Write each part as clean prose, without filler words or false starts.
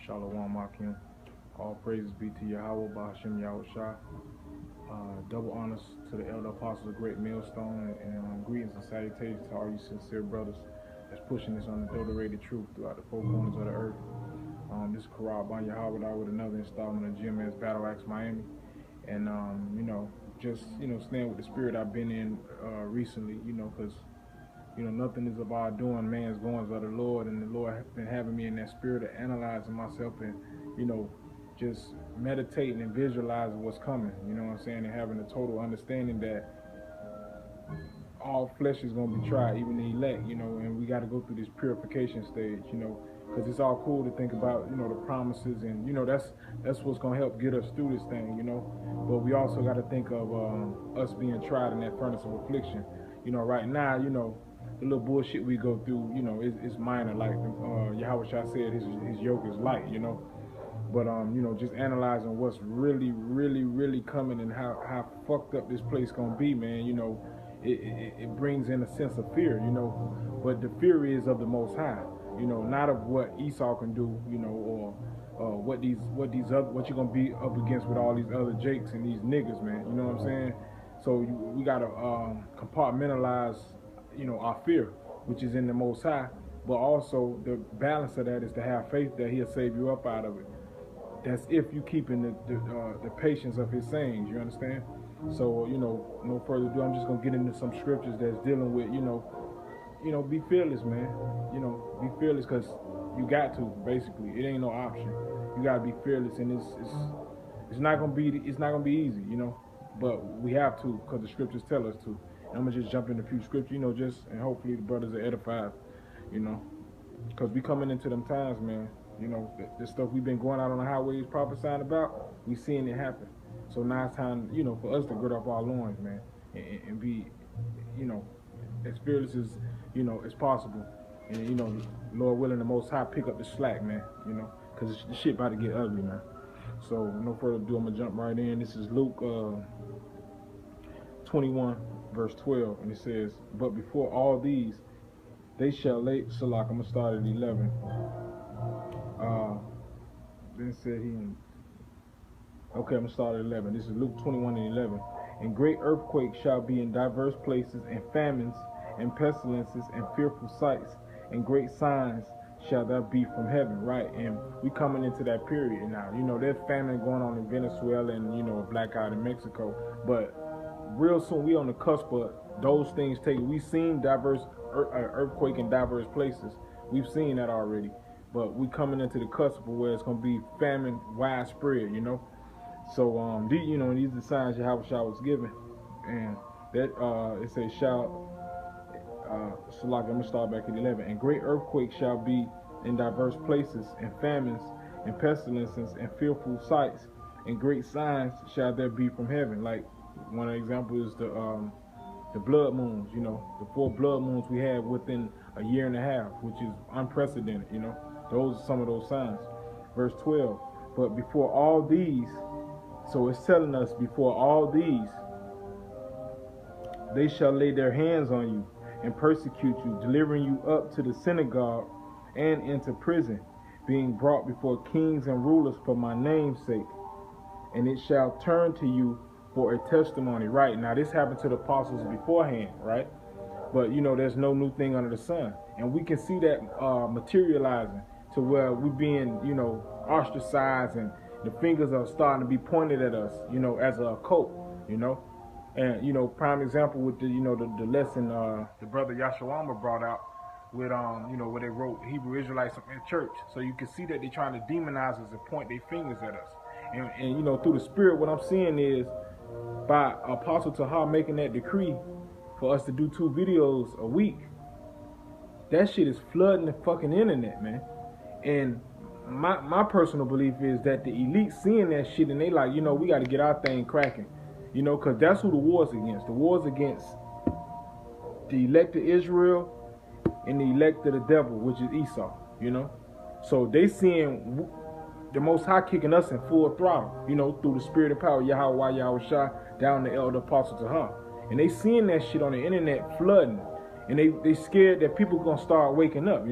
Shalom Akim. All praises be to Yahweh, Bahashim Yahushua. Double honors to the elder apostles of Great Millstone, and greetings and salutations to all you sincere brothers that's pushing this unadulterated truth throughout the four corners of the earth. This is Karab Ban Yahweh with another installment of GMS Battle Axe Miami. And, just, staying with the spirit I've been in recently, because nothing is of our doing, man's goings of the Lord, and the Lord has been having me in that spirit of analyzing myself and, just meditating and visualizing what's coming, and having a total understanding that all flesh is going to be tried, even the elect, and we got to go through this purification stage, because it's all cool to think about, the promises, and, that's what's going to help get us through this thing, but we also got to think of us being tried in that furnace of affliction. Right now, the little bullshit we go through, it's minor. Like Yahweh Shah said, his yoke is light, But just analyzing what's really, really, really coming and how fucked up this place gonna be, man. It brings in a sense of fear, But the fear is of the Most High, not of what Esau can do, or what you're gonna be up against with all these other Jakes and these niggas, man. You know what I'm saying? So we gotta compartmentalize, our fear, which is in the Most High, but also the balance of that is to have faith that He'll save you up out of it. That's if you keep in the patience of His sayings. You understand? So no further ado, I'm just gonna get into some scriptures that's dealing with be fearless, man. Be fearless, because you got to. Basically, it ain't no option. You gotta be fearless, and it's not gonna be easy, but we have to, because the scriptures tell us to. And I'm gonna just jump into a few scriptures, and hopefully the brothers are edified, because we coming into them times, man. The stuff we've been going out on the highways prophesying about, we seeing it happen. So now it's time, for us to gird up our loins, man, and be, as fearless as, as possible. And, Lord willing, the Most High pick up the slack, man, because the shit about to get ugly, man. So no further ado, I'm gonna jump right in. This is Luke 21, verse 12, and it says, "But before all these, they shall lay," Salak, I'm gonna start at 11. Then said he, okay, I'm gonna start at 11. This is Luke 21 and 11. "And great earthquakes shall be in diverse places, and famines, and pestilences, and fearful sights, and great signs shall there be from heaven," right? And we coming into that period now. There's famine going on in Venezuela, and a blackout in Mexico, but real soon we on the cusp of those things taking. We've seen diverse earthquake in diverse places. We've seen that already, but we coming into the cusp of where it's gonna be famine widespread. So these are the signs Yahweh Shah was given, and that it says so like I'm gonna start back at 11. "And great earthquakes shall be in diverse places, and famines, and pestilences, and fearful sights, and great signs shall there be from heaven." Like one example is the blood moons. The 4 blood moons we had within a year and a half, which is unprecedented. Those are some of those signs. Verse 12. "But before all these," so it's telling us, before all these, "they shall lay their hands on you and persecute you, delivering you up to the synagogue and into prison, being brought before kings and rulers for my name's sake. And it shall turn to you for a testimony." Right, now this happened to the apostles beforehand, right? But there's no new thing under the sun, and we can see that materializing to where we're being ostracized, and the fingers are starting to be pointed at us, as a cult, and prime example with the lesson the brother Yashawama brought out with where they wrote Hebrew Israelites in church. So you can see that they're trying to demonize us and point their fingers at us, and through the spirit, what I'm seeing is by Apostle Taha making that decree for us to do 2 videos a week, that shit is flooding the fucking internet, man. And my personal belief is that the elite seeing that shit, and they like, we got to get our thing cracking, because that's who the war's against. The war's against the elect of Israel and the elect of the devil, which is Esau, So they seeing the Most High kicking us in full throttle, through the spirit and power, Yahweh Shah, down the elder apostle Taha. And they seeing that shit on the internet flooding. And they scared that people gonna start waking up,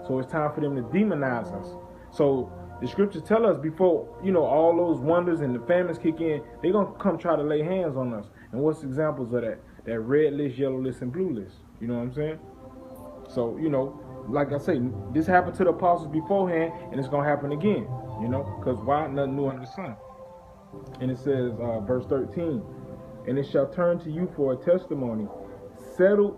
So it's time for them to demonize us. So the scriptures tell us before, all those wonders and the famines kick in, they're going to come try to lay hands on us. And what's examples of that? That red list, yellow list, and blue list. You know what I'm saying? So, like I say, this happened to the apostles beforehand, and it's going to happen again. Because why? Nothing new under the sun. And it says, verse 13, and it shall turn to you for a testimony. Settle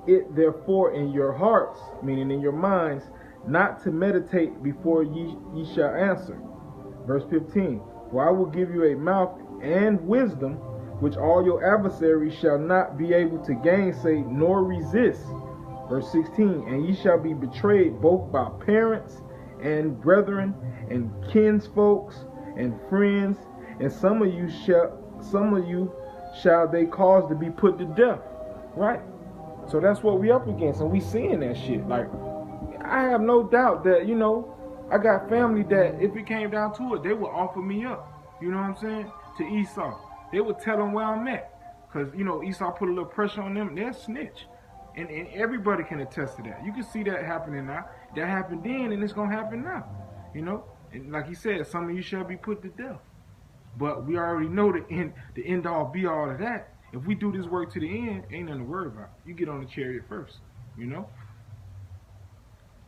it therefore in your hearts, meaning in your minds, not to meditate before ye shall answer. Verse 15, for I will give you a mouth and wisdom, which all your adversaries shall not be able to gainsay nor resist. Verse 16, and ye shall be betrayed both by parents and brethren and kinsfolks and friends, and some of you shall they cause to be put to death. Right? So that's what we up against, and we seeing that shit. Like, I have no doubt that, I got family that if it came down to it, they would offer me up. You know what I'm saying? To Esau. They would tell them where I'm at. Because, Esau put a little pressure on them. They'll snitch. And everybody can attest to that. You can see that happening now. That happened then, and it's going to happen now. And like he said, some of you shall be put to death. But we already know the end all be all of that. If we do this work to the end, ain't nothing to worry about. You get on the chariot first,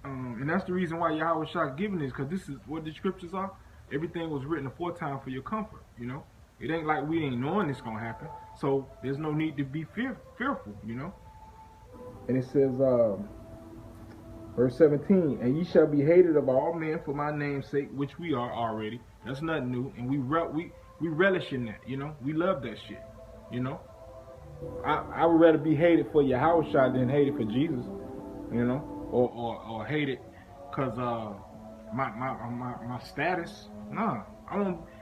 And that's the reason why Yahweh Shah giving this, because this is what the scriptures are. Everything was written aforetime for your comfort, It ain't like we ain't knowing it's going to happen. So there's no need to be fearful, And it says, verse 17, and ye shall be hated of all men for my name's sake, which we are already. That's nothing new. And we relish in that, We love that shit, I would rather be hated for Yahweh Shah than hated for Jesus, or hated because my status. Nah,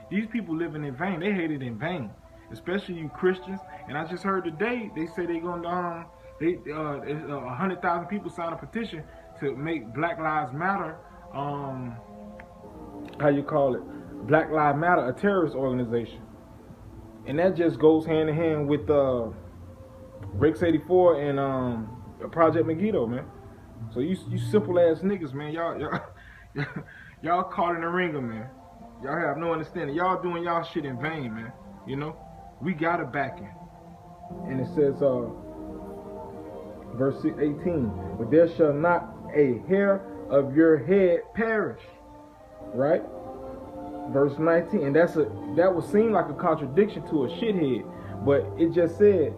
these people living in vain. They hated in vain, especially you Christians. And I just heard today they say they're gonna 100,000 people signed a petition to make Black Lives Matter Black Lives Matter a terrorist organization. And that just goes hand in hand with Rex 84 and Project Megiddo, man. So you simple ass niggas, man, y'all caught in the ringer, man. Y'all have no understanding. Y'all doing y'all shit in vain, man. We got it backing. And it says, verse 18, but there shall not a hair of your head perish. Right? Verse 19, and that would seem like a contradiction to a shithead, but it just said,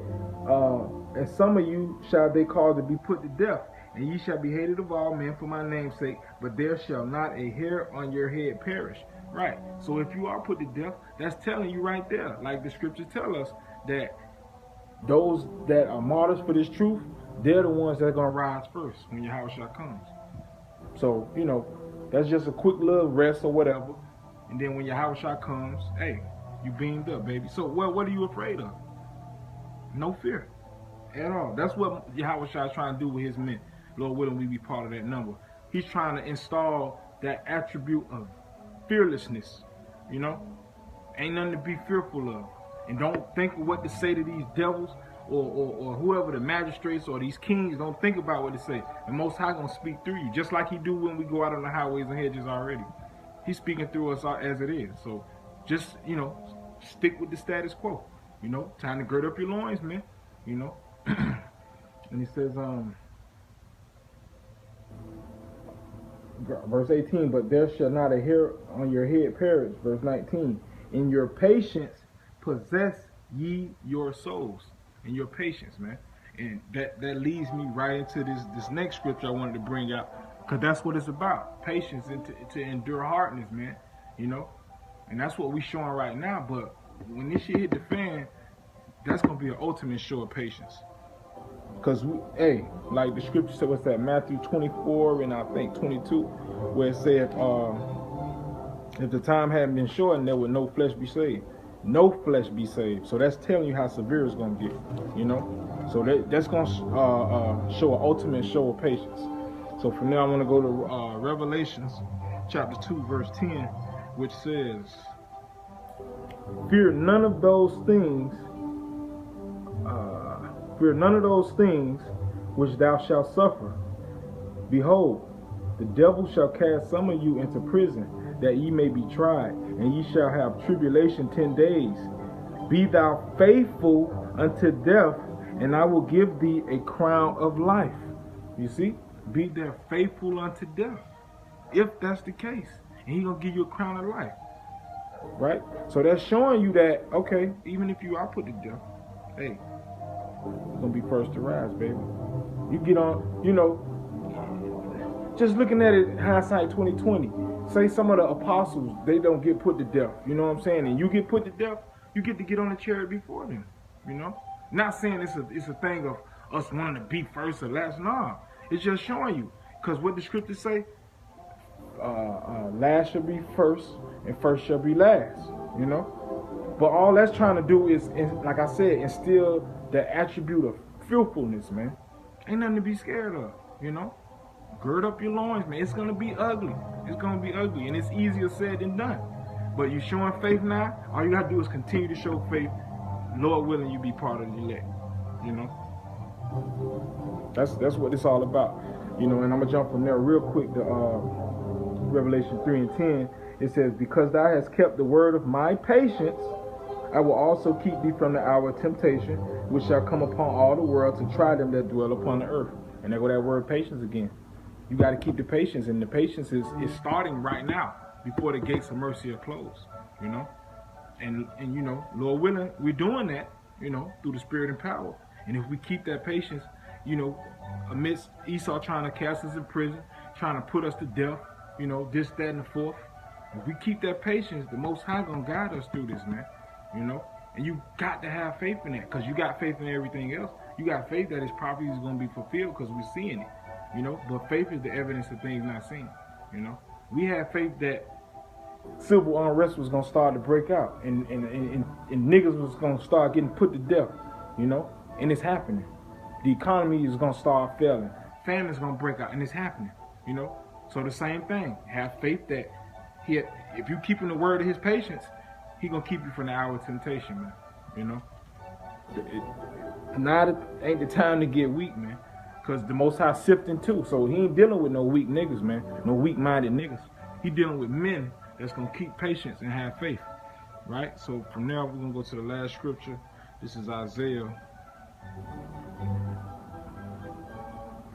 and some of you shall they cause to be put to death, and ye shall be hated of all men for my name's sake, but there shall not a hair on your head perish. Right. So if you are put to death, that's telling you right there, like the scriptures tell us, that those that are martyrs for this truth, they're the ones that are going to rise first when Yahushua comes. So, that's just a quick little rest or whatever. And then when Yahushua comes, hey, you beamed up, baby. So what are you afraid of? No fear at all. That's what Yahushua is trying to do with his men. Lord willing, we be part of that number. He's trying to install that attribute of fearlessness. Ain't nothing to be fearful of. And don't think of what to say to these devils or whoever, the magistrates or these kings. Don't think about what to say. The Most High gonna speak through you, just like he do when we go out on the highways and hedges already. He's speaking through us as it is. So just, stick with the status quo. Time to gird up your loins, man. And he says, verse 18, but there shall not a hair on your head perish. Verse 19, in your patience possess ye your souls. In your patience, man. And that leads me right into this next scripture I wanted to bring out, because that's what it's about. Patience and to endure hardness, man. And that's what we showing right now. But when this shit hit the fan, that's going to be an ultimate show of patience. Because, like the scripture said, what's that? Matthew 24 and I think 22, where it said, if the time hadn't been shortened, there would no flesh be saved. No flesh be saved. So that's telling you how severe it's going to get, So that's going to show an ultimate show of patience. So from there, I want to go to Revelations chapter 2, verse 10, which says, Fear none of those things which thou shalt suffer. Behold, The devil shall cast some of you into prison, that ye may be tried, and ye shall have tribulation 10 days. Be thou faithful unto death, and I will give thee a crown of life. You see? Be thou faithful unto death. If that's the case. And he's going to give you a crown of life. Right? So that's showing you that, okay, even if you are put to death, hey, you're going to be first to rise, baby. You get on, you know, just looking at it, hindsight 2020. Say some of the apostles, they don't get put to death. You know what I'm saying? And you get put to death, you get to get on the chariot before them. You know? Not saying it's a thing of us wanting to be first or last. Nah. It's just showing you. Because what the scriptures say, last shall be first and first shall be last. You know? But all that's trying to do is, like I said, instill the attribute of fearfulness, man. Ain't nothing to be scared of, you know? Gird up your loins, man. It's going to be ugly. It's going to be ugly. And it's easier said than done. But you showing faith now, all you got to do is continue to show faith. Lord willing, you be part of the elect. You know? That's what it's all about. You know, and I'm going to jump from there real quick to Revelation 3 and 10. It says, because thou hast kept the word of my patience, I will also keep thee from the hour of temptation, which shall come upon all the world to try them that dwell upon the earth. And there go that word patience again. You got to keep the patience, and the patience is starting right now before the gates of mercy are closed, you know. And you know, Lord willing, we're doing that, you know, through the Spirit and power. And if we keep that patience, you know, amidst Esau trying to cast us in prison, trying to put us to death, you know, this, that, and the fourth. If we keep that patience, the Most High gonna guide us through this, man. You know, and you got to have faith in that, because you got faith in everything else. You got faith that His prophecy is gonna be fulfilled because we're seeing it. You know, but faith is the evidence of things not seen. You know, we have faith that civil unrest was gonna start to break out, and niggas was gonna start getting put to death. You know, and it's happening. The economy is gonna start failing. Famine's gonna break out, and it's happening. You know, so the same thing. Have faith that if you keeping the word of His patience, He gonna keep you from the hour of temptation, man. You know, now ain't the time to get weak, man. Because the Most High sifting too. So He ain't dealing with no weak niggas, man. No weak-minded niggas. He dealing with men that's going to keep patience and have faith. Right? So from there, we're going to go to the last scripture. This is Isaiah.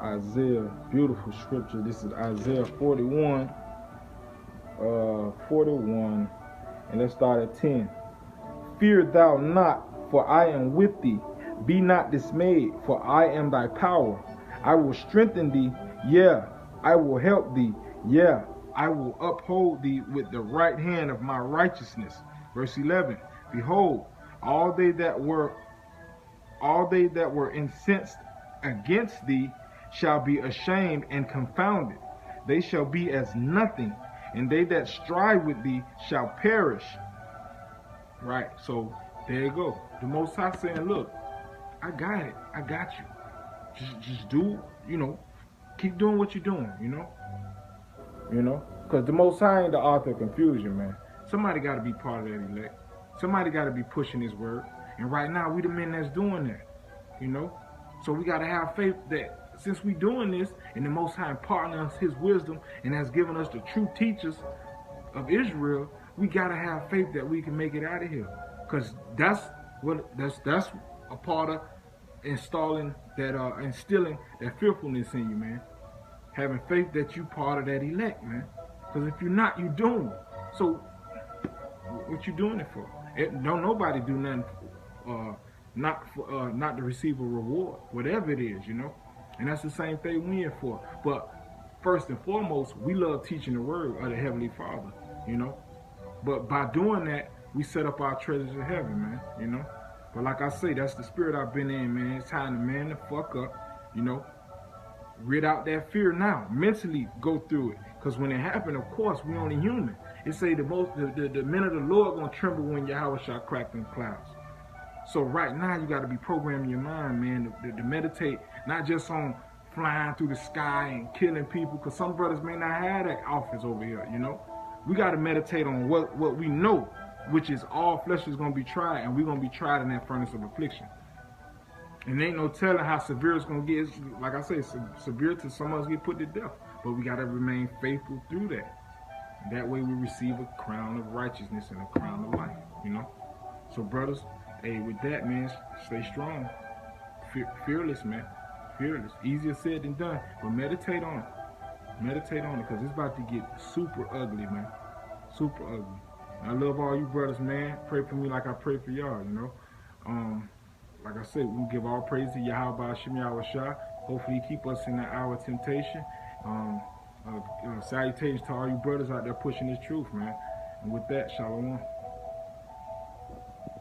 Isaiah. Beautiful scripture. This is Isaiah 41. 41. And let's start at 10. Fear thou not, for I am with thee. Be not dismayed, for I am thy power. I will strengthen thee, yeah, I will help thee, yeah, I will uphold thee with the right hand of my righteousness. Verse 11, behold, all they that were incensed against thee shall be ashamed and confounded. They shall be as nothing, and they that strive with thee shall perish. Right, so there you go. The Most High saying, look, I got it. I got you. Just do, you know, keep doing what you're doing, you know? You know? Because the Most High ain't the author of confusion, man. Somebody got to be part of that elect. Somebody got to be pushing His word. And right now, we the men that's doing that, you know? So we got to have faith that since we doing this, and the Most High imparting us His wisdom and has given us the true teachers of Israel, we got to have faith that we can make it out of here. Because that's a part of instilling that fearfulness in you, man. Having faith that you part of that elect, man. Because if you're not, you doomed. So what you doing it for? Don't nobody do nothing not to receive a reward, whatever it is, you know. And that's the same thing we're in for. But first and foremost, we love teaching the word of the Heavenly Father, you know. But by doing that, we set up our treasures in heaven, man, you know. But like I say, that's the spirit I've been in, man. It's time to man the fuck up, you know. Rid out that fear now. Mentally go through it. Because when it happened, of course, we only human. It say the men of the Lord gonna tremble when Yahweh shall crack them clouds. So right now, you got to be programming your mind, man, to meditate, not just on flying through the sky and killing people, because some brothers may not have that office over here, you know. We got to meditate on what we know, which is all flesh is going to be tried, and we're going to be tried in that furnace of affliction. And ain't no telling how severe it's going to get. It's, like I say, severe to some of us get put to death. but we got to remain faithful through that. That way we receive a crown of righteousness and a crown of life, you know. So brothers, hey, with that, man, stay strong. Fearless, man. Fearless. Easier said than done, but meditate on it. Meditate on it, because it's about to get super ugly, man. Super ugly. And I love all you brothers, man. Pray for me like I pray for y'all, you know. Like I said, we give all praise to Yahweh Hashem Yahweh Shah. Hopefully he keep us in that hour of temptation. Salutations to all you brothers out there pushing this truth, man. And with that, shalom.